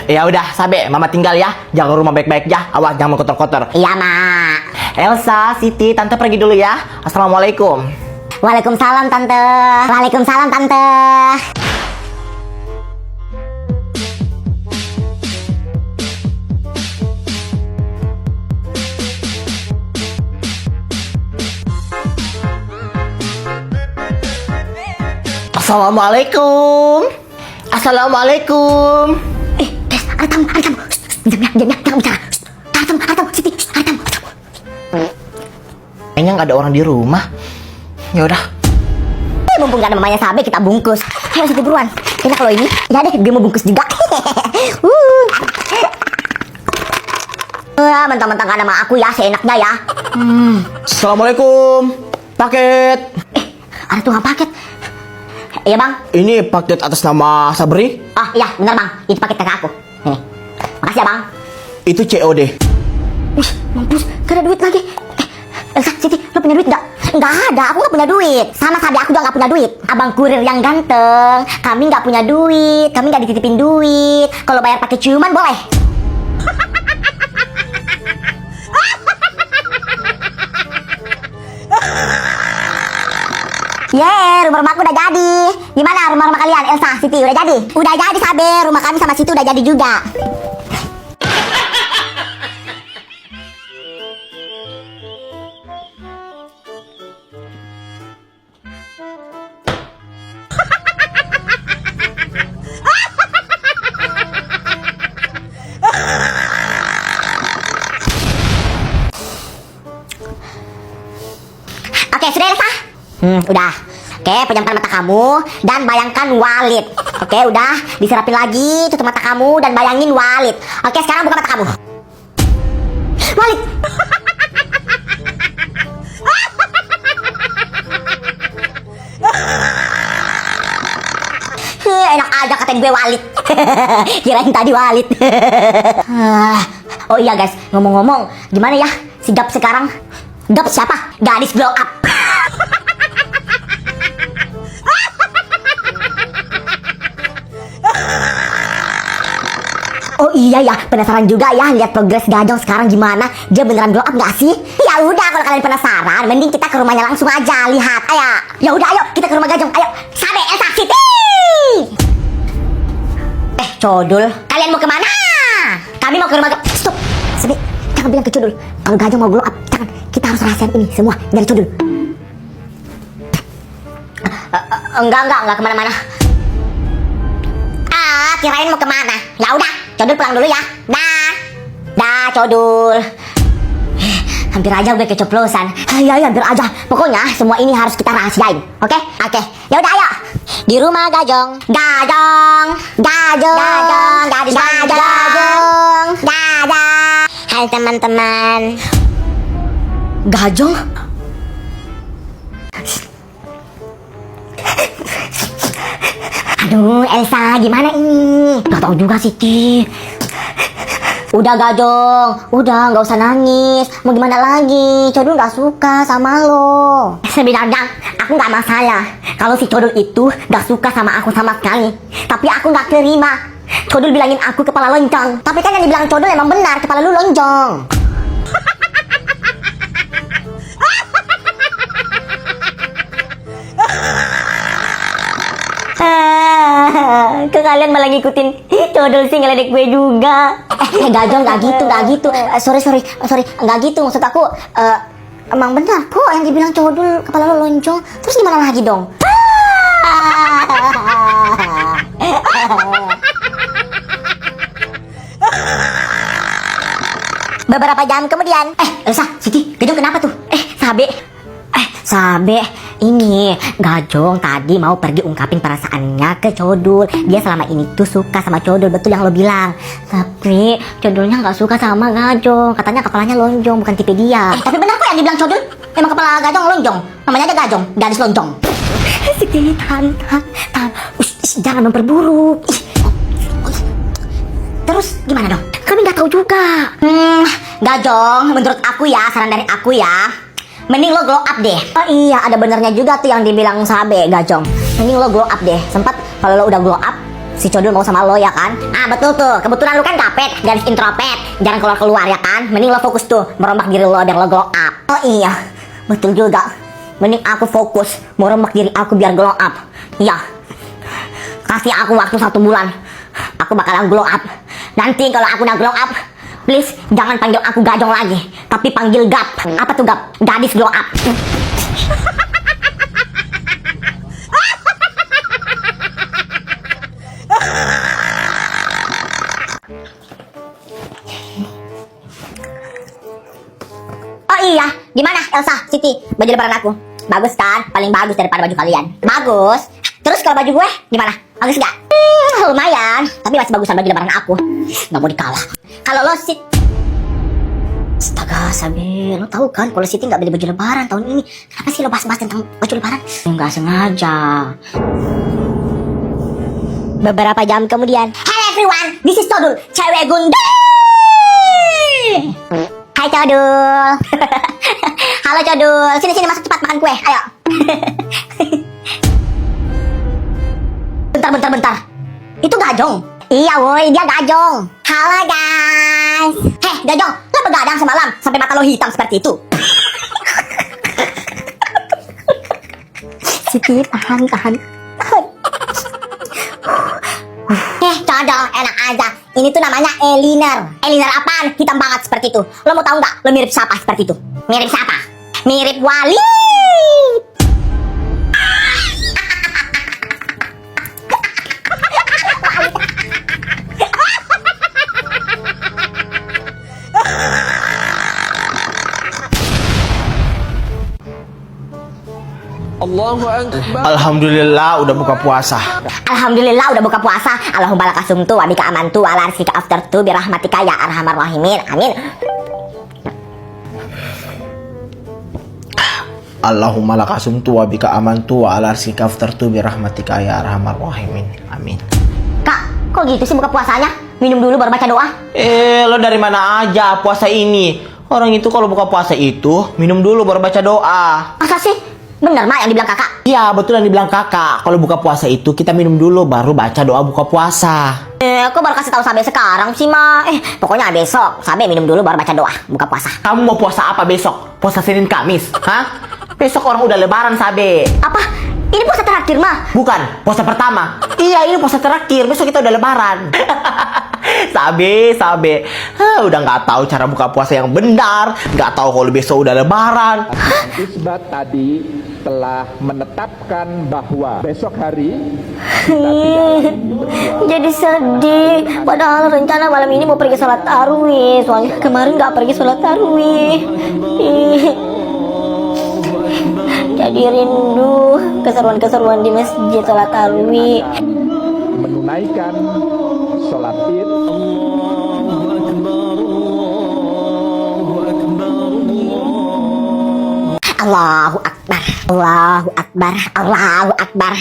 Ya udah, Sabe, Mama tinggal ya. Jaga rumah baik-baik ya. Awas jangan kotor-kotor. Iya, Mak. Elsa, Siti, Tante pergi dulu ya. Assalamualaikum. Waalaikumsalam, Tante. Waalaikumsalam, Tante. Assalamualaikum. Assalamualaikum. Ada tamu. Jangan bicara. Ada tamu, Siti. Ada tamu. Kayaknya nggak ada orang di rumah. Ya udah. Mumpung gak ada mamanya Sabe, kita bungkus. Ayo, Siti buruan. Enak kalau ini. Ya deh, gue mau bungkus juga. Mentang-mentang gak ada sama aku ya, seenaknya ya. Assalamualaikum. Paket. Ada tuh paket. Iya, Bang. Ini paket atas nama Sabri. Oh iya, bener, Bang. Itu paket kakak aku. Nih. Makasih ya, Bang. Itu COD. Wih, mampus. Gak ada duit lagi. Elsa, Siti, lo punya duit gak? Nggak ada, aku nggak punya duit. Sama Sabe aku juga nggak punya duit. Abang kurir yang ganteng, kami nggak punya duit, kami nggak dititipin duit. Kalau bayar pakai ciuman boleh. Rumah rumahku udah jadi. Gimana rumah kalian, Elsa, Siti, udah jadi? Udah jadi, Sabe. Rumah kami sama Siti udah jadi juga. Oke, sudah Elsa? Udah. Oke, pejamkan mata kamu dan bayangkan Walid. Oke, udah. Diserapin lagi, tutup mata kamu dan bayangin Walid. Oke, sekarang buka mata kamu. Walid. Enak aja katain gue Walid. Kirain tadi Walid. Oh iya guys, ngomong-ngomong, gimana ya si Gap sekarang? Gap siapa? Gadis blow up. Oh iya ya, penasaran juga ya lihat progres Gajong sekarang gimana? Dia beneran blow up gak sih? Ya udah, kalau kalian penasaran, mending kita ke rumahnya langsung aja lihat. Ayo. Ya udah, ayo kita ke rumah Gajong. Ayo, Sabe, Elsa, Siti. Codul, kalian mau kemana? Kami mau ke rumah. Stop, Sabe, jangan bilang ke Codul. Kalau Gajong mau blow up, jangan. Kita harus rahasiain ini semua dari Codul. Enggak kemana-mana. Kirain mau kemana? Ya udah, Codul pulang dulu ya. Dah, Codul. Hampir aja gue keceplosan. Ya, hampir aja. Pokoknya semua ini harus kita rahasiain. Oke? Ya udah, ayo. Di rumah Gajong. Gadis Gajong. Hai teman-teman. Gajong? Aduh, Elsa, gimana ini? Gak tau juga, Siti. Udah Gajong, udah gak usah nangis. Mau gimana lagi? Codul gak suka sama lo. Sebenarnya aku gak masalah kalau si Codul itu gak suka sama aku sama sekali. Tapi aku gak terima Codul bilangin aku kepala lonjong. Tapi kan yang dibilang Codul emang benar, kepala lu lonjong. Kalian malah ngikutin Codul sih, ngeledek gue juga. Gajong gak gitu. Sorry, gak gitu maksud aku. Emang benar kok yang dibilang Codul kepala lo lonjong. Terus gimana lagi dong? Beberapa jam kemudian. Elsa, Siti, Gajong kenapa tuh? Sabe, ini Gajong tadi mau pergi ungkapin perasaannya ke Codul. Dia selama ini tuh suka sama Codul, betul yang lo bilang. Tapi Codulnya gak suka sama Gajong. Katanya kepalanya lonjong, bukan tipe dia. Tapi benar kok yang dibilang Codul. Emang kepala Gajong lonjong. Namanya aja Gajong, gadis lonjong. Siti, tahan. Jangan memperburuk. Terus gimana dong? Kami gak tahu juga. Gajong, menurut aku ya, saran dari aku ya, mending lo glow up deh. Oh iya, ada benernya juga tuh yang dibilang Sabe, Gajong. Mending lo glow up deh. Sempat kalau lo udah glow up, si Codul mau sama lo ya kan? Ah betul tuh, kebetulan lu kan gapet, gadis introvert, jarang keluar-keluar ya kan? Mending lo fokus tuh, merombak diri lo biar lo glow up. Oh iya, betul juga. Mending aku fokus, merombak diri aku biar glow up. Iya, kasih aku waktu 1 bulan, aku bakalan glow up. Nanti kalau aku udah glow up, please jangan panggil aku Gajong lagi, tapi panggil Gap. Apa tuh Gap? Gadis glow up. Oh iya, gimana Elsa, Siti, baju lebaran aku? Bagus kan? Paling bagus daripada baju kalian. Bagus. Terus kalau baju gue gimana? Bagus gak? Lumayan, tapi masih bagusan baju lebaran aku. Gak mau dikalah. Kalau lo Siti, astaga, Sabi, lo tahu kan kalau Siti gak beli baju lebaran tahun ini? Kenapa sih lo bahas-bahas tentang baju lebaran? Nggak sengaja. Beberapa jam kemudian, hello everyone, this is Codul, cewek gundul. Hai Codul. Halo Codul, sini masuk cepat makan kue, ayo. Bentar. Itu Gajong. Iya woi, dia Gajong. Halo guys. Heh Gajong, lo begadang semalam sampai mata lo hitam seperti itu. Siti, tahan. Codol, enak aja. Ini tuh namanya eyeliner. Eyeliner apaan? Hitam banget seperti itu. Lo mau tahu nggak? Lo mirip siapa seperti itu? Mirip siapa? Mirip Wali. Alhamdulillah udah buka puasa. Alhamdulillah udah buka puasa. Allahumma lakasumtu wa bika amantu wa ala rizqika aftartu birahmatika ya arhamar rahimin. Amin. Allahumma lakasumtu wa bika amantu wa ala rizqika aftartu birahmatika ya arhamar rahimin. Amin. Kak, kok gitu sih buka puasanya? Minum dulu baru baca doa. Lo dari mana aja puasa ini? Orang itu kalau buka puasa itu minum dulu baru baca doa. Masa sih? Bener mak yang dibilang kakak? Iya betul yang dibilang kakak. Kalau buka puasa itu kita minum dulu baru baca doa buka puasa. Kok baru kasih tahu Sabe sekarang sih mak? Pokoknya besok Sabe minum dulu baru baca doa buka puasa. Kamu mau puasa apa besok? Puasa Senin Kamis? Hah? Besok orang udah lebaran Sabe. Apa? Ini puasa terakhir mah? Bukan, puasa pertama. Iya ini puasa terakhir, besok kita udah lebaran. Sabe. Udah nggak tahu cara buka puasa yang benar, nggak tahu kalau besok udah lebaran. Isbat tadi telah menetapkan bahwa besok hari Jadi sedih. Padahal rencana malam ini mau pergi sholat tarawih. Soalnya kemarin nggak pergi sholat tarawih. Jadi rindu keseruan-keseruan di masjid sholat tarawih. menunaikan sholat id. Allahu Akbar, Allahu Akbar, Allahu Akbar.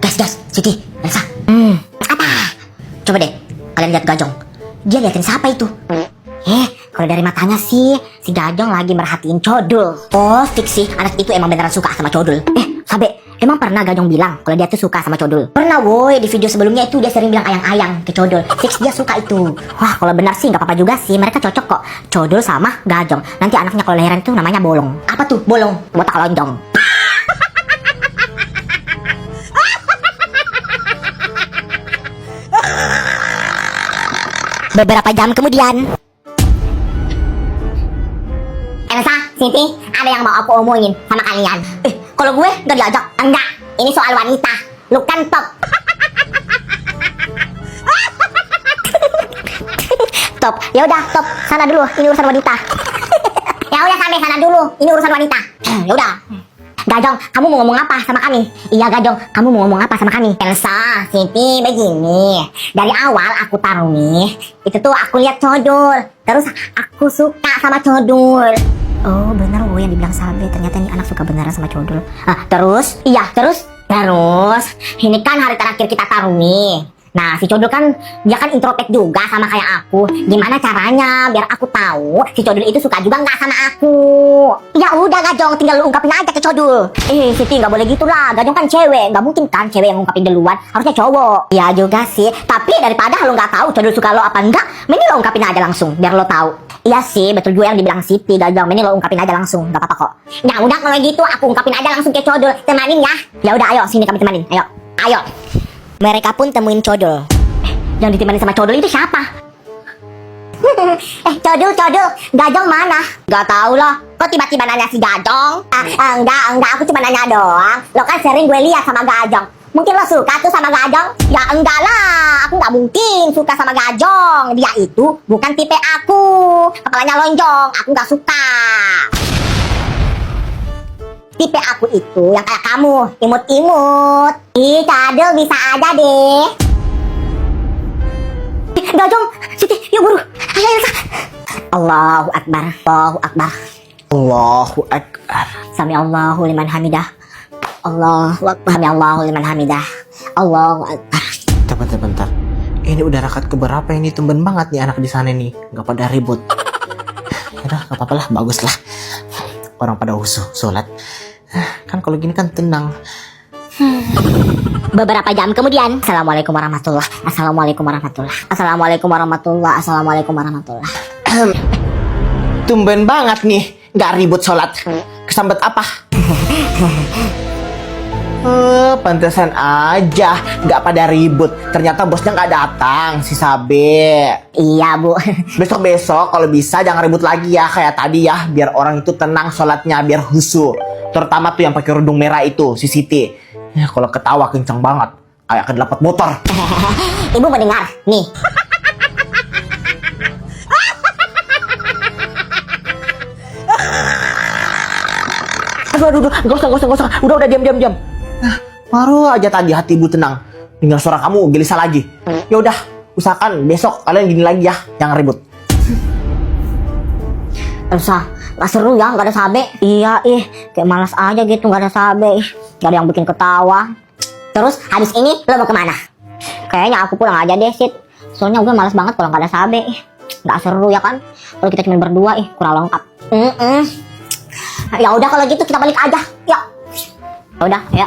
Gas, Siti, Elsa. Apa? Coba deh, kalian lihat Gajong. Dia liatin siapa itu? Kalau dari matanya sih, si Gajong lagi merhatiin Codul. Oh, fix sih, anak itu emang beneran suka sama Codul. Sabe, emang pernah Gajong bilang kalau dia tuh suka sama Codul? Pernah woi, di video sebelumnya itu dia sering bilang ayang-ayang ke Codul. Fix dia suka itu. Wah, kalau benar sih nggak apa-apa juga sih, mereka cocok kok. Codul sama Gajong. Nanti anaknya kalau lahiran tuh namanya Bolong. Apa tuh? Bolong, botak lonjong. Beberapa jam kemudian, Elsa, Siti, ada yang mau aku omongin sama kalian. Kalau gue gak diajak. Enggak, ini soal wanita. Lu kan top. Top, ya udah top. Sana dulu, ini urusan wanita. Ya udah sampai sana dulu, ini urusan wanita. Ya udah. Gajong, kamu mau ngomong apa sama kami? Iya Gajong, kamu mau ngomong apa sama kami? Elsa, Siti, begini. Dari awal aku taruh itu tuh aku lihat Codul. Terus aku suka sama Codul. Oh bener wo yang dibilang Sabe, ternyata nih anak suka beneran sama Codul. Terus ini kan hari terakhir kita taruh. Nah, si Codul kan dia kan introvert juga sama kayak aku. Gimana caranya biar aku tahu si Codul itu suka juga nggak sama aku? Ya udah Gajong, tinggal lu ungkapin aja ke Codul. Siti nggak boleh gitu lah. Gajong kan cewek, nggak mungkin kan cewek yang ungkapin duluan. Harusnya cowok. Ya juga sih. Tapi daripada lu nggak tahu Codul suka lo apa enggak, mending lo ungkapin aja langsung biar lo tahu. Iya sih, betul juga yang dibilang Siti Gajong. Mending lo ungkapin aja langsung, nggak apa-apa kok. Ya udah kalau gitu aku ungkapin aja langsung ke Codul. Temanin ya. Ya udah, ayo sini kami temanin. Ayo. Mereka pun temuin Codul. Yang ditemani sama Codul itu siapa? Codul, Gajong mana? Gak tahu loh. Kok tiba-tiba nanya si Gajong? Enggak, aku cuma nanya doang. Lo kan sering gue lihat sama Gajong. Mungkin lo suka tuh sama Gajong? Ya enggak lah, aku nggak mungkin suka sama Gajong. Dia itu bukan tipe aku. Kepalanya lonjong, aku nggak suka. Tipe aku itu yang kayak kamu, imut-imut. Ih, Codul bisa aja deh. Gajong, Siti, yuk buru. Ayo, Elsa. Allahu Akbar, Allahu Akbar. Allahu Akbar. Sami Allahu liman hamidah. Allahu Akbar, Sami Allahu liman hamidah. Allahu Akbar. Bentar. Ini udah rakaat keberapa ini, tumben banget nih anak di sana nih. Gak pada ribut. Udah, gak apa-apa lah, bagus lah. Orang pada husu, sholat. Kan kalau gini kan tenang. Beberapa jam kemudian, Assalamualaikum warahmatullah. Tumben banget nih, gak ribut sholat. Kesambet apa? Pantesan aja gak pada ribut. Ternyata bosnya gak datang, si Sabe. Iya bu. Besok-besok kalau bisa jangan ribut lagi ya, kayak tadi ya. Biar orang itu tenang sholatnya, biar khusyuk. Terutama tuh yang pakai kerudung merah itu, si Siti. Ya kalau ketawa kencang banget, kayak kedelapan motor. Ibu mendengar, nih. Aduh, gak usah. Udah, diam. Baru aja tadi hati ibu tenang. Dengar suara kamu gelisah lagi. Ya udah, usahakan besok kalian gini lagi ya, jangan ribut. Elsa, gak seru ya, gak ada Sabe. Iya, kayak malas aja gitu, gak ada Sabe. Gak ada yang bikin ketawa. Terus, habis ini lo mau kemana? Kayaknya aku pulang aja deh, Sid. Soalnya gue malas banget kalau gak ada Sabe. Gak seru ya kan? Kalau kita cuma berdua, kurang lengkap. Ya udah kalau gitu kita balik aja. Yuk. Udah, ya.